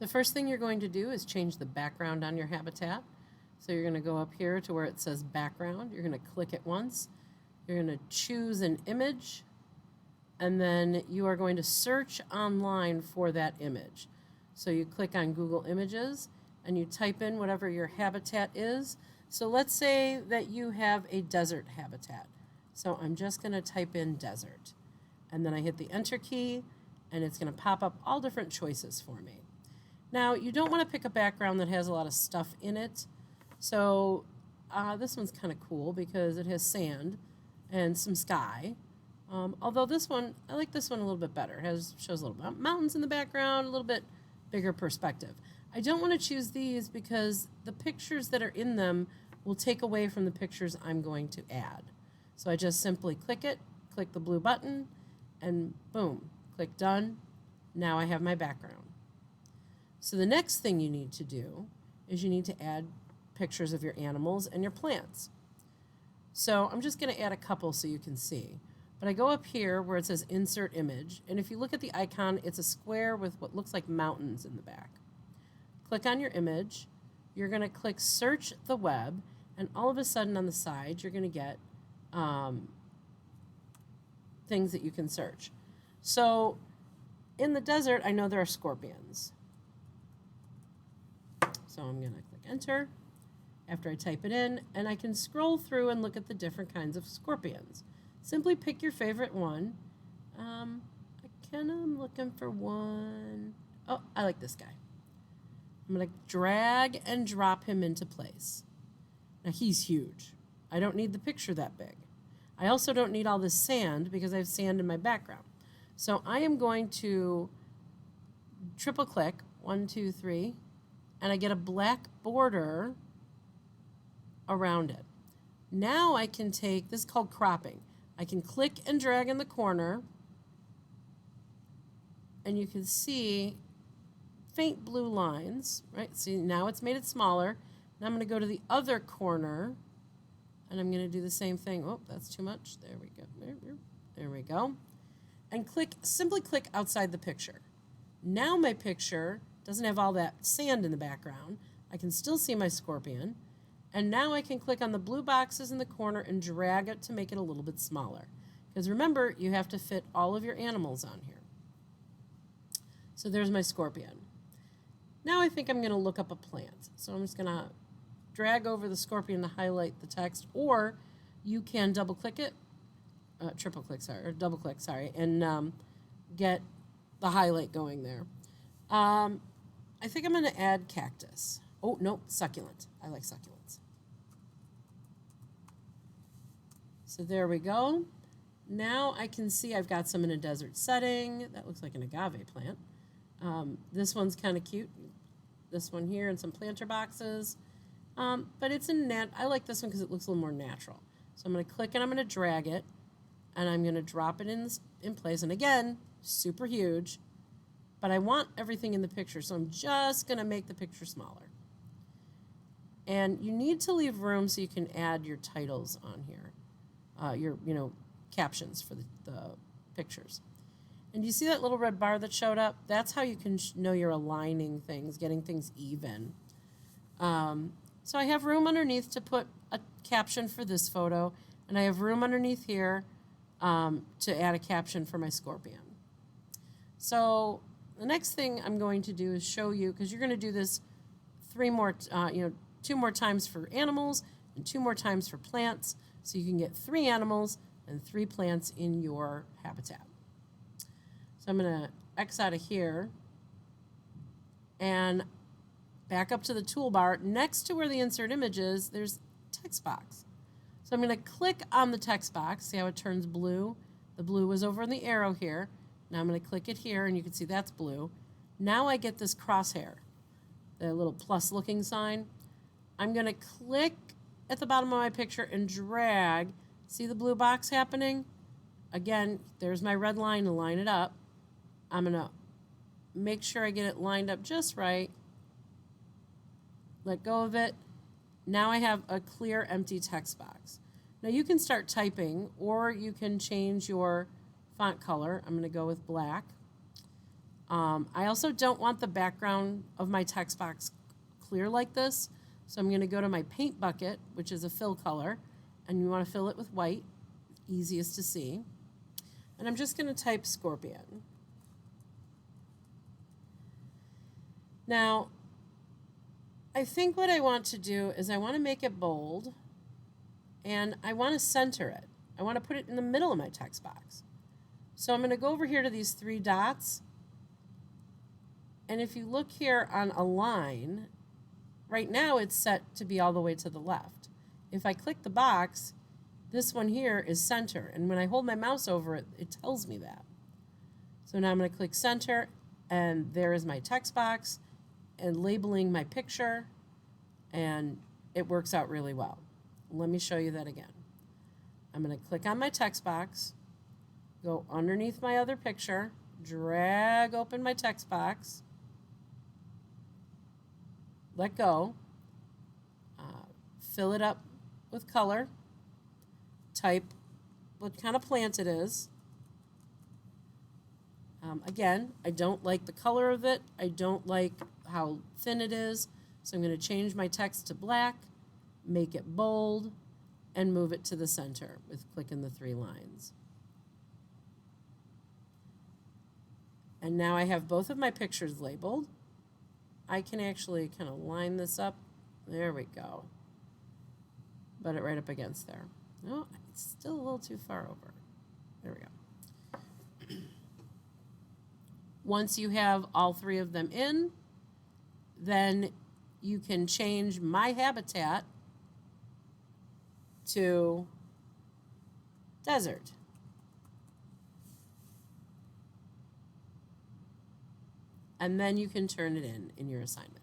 The first thing you're going to do is change the background on your habitat. So you're going to go up here to where it says background. You're going to click it once. You're going to choose an image, and then you are going to search online for that image. So you click on Google Images and you type in whatever your habitat is. So let's say that you have a desert habitat. So I'm just going to type in desert. And then I hit the enter key and it's going to pop up all different choices for me. Now, you don't want to pick a background that has a lot of stuff in it. So this one's kind of cool because it has sand and some sky. Although this one, I like this one a little bit better. It shows a little mountains in the background, a little bit bigger perspective. I don't want to choose these because the pictures that are in them will take away from the pictures I'm going to add. So I just simply click it, click the blue button, and boom, click done. Now I have my background. So the next thing you need to do is you need to add pictures of your animals and your plants. So I'm just going to add a couple so you can see. But I go up here where it says insert image, and if you look at the icon, it's a square with what looks like mountains in the back. Click on your image. You're going to click search the web, and all of a sudden on the side you're going to get things that you can search. So in the desert, I know there are scorpions. So I'm going to click enter after I type it in, and I can scroll through and look at the different kinds of scorpions. Simply pick your favorite one. I'm looking for one. Oh, I like this guy. I'm going to drag and drop him into place. Now he's huge. I don't need the picture that big. I also don't need all this sand because I have sand in my background. So I am going to triple click, 1, 2, 3, and I get a black border around it. Now I can take, this is called cropping. I can click and drag in the corner, and you can see faint blue lines, right? See, now it's made it smaller. Now I'm going to go to the other corner, and I'm going to do the same thing. Oh, that's too much. There we go. There we go. And simply click outside the picture. Now my picture doesn't have all that sand in the background. I can still see my scorpion. And now I can click on the blue boxes in the corner and drag it to make it a little bit smaller. Because remember, you have to fit all of your animals on here. So there's my scorpion. Now I think I'm going to look up a plant. So I'm just going to drag over the scorpion to highlight the text, or you can double click it, double click, and get the highlight going there. I think I'm going to add cactus. Oh, nope, succulent. I like succulents. So there we go. Now I can see I've got some in a desert setting. That looks like an agave plant. This one's kind of cute. This one here and some planter boxes. But it's I like this one because it looks a little more natural. So I'm going to click and I'm going to drag it, and I'm going to drop it in place. And again, super huge, but I want everything in the picture, so I'm just going to make the picture smaller. And you need to leave room so you can add your titles on here, your captions for the pictures. And you see that little red bar that showed up? That's how you can know you're aligning things, getting things even. So I have room underneath to put a caption for this photo, and I have room underneath here to add a caption for my scorpion. So the next thing I'm going to do is show you, because you're going to do this 2 more times for animals and 2 more times for plants, so you can get 3 animals and 3 plants in your habitat. So I'm going to X out of here and back up to the toolbar. Next to where the insert image is, there's a text box. So I'm going to click on the text box. See how it turns blue? The blue was over in the arrow here. Now I'm going to click it here, and you can see that's blue. Now I get this crosshair, the little plus looking sign. I'm going to click at the bottom of my picture and drag. See the blue box happening? Again, there's my red line to line it up. I'm going to make sure I get it lined up just right. Let go of it. Now I have a clear empty text box. Now you can start typing, or you can change your font color. I'm going to go with black. I also don't want the background of my text box clear like this. So I'm going to go to my paint bucket, which is a fill color, and you want to fill it with white, easiest to see. And I'm just going to type scorpion. Now, I think what I want to do is I want to make it bold, and I want to center it. I want to put it in the middle of my text box. So I'm going to go over here to these 3 dots, and if you look here on align, right now it's set to be all the way to the left. If I click the box, this one here is center, and when I hold my mouse over it, it tells me that. So now I'm going to click center, and there is my text box and labeling my picture, and it works out really well. Let me show you that again. I'm going to click on my text box, go underneath my other picture, drag open my text box, let go, fill it up with color, type what kind of plant it is. Again, I don't like the color of it. I don't like how thin it is. So I'm going to change my text to black, make it bold, and move it to the center with clicking the 3 lines. And now I have both of my pictures labeled. I can actually kind of line this up. There we go. Put it right up against there. No, it's still a little too far over. There we go. Once you have all 3 of them in, then you can change my habitat to desert. And then you can turn it in your assignment.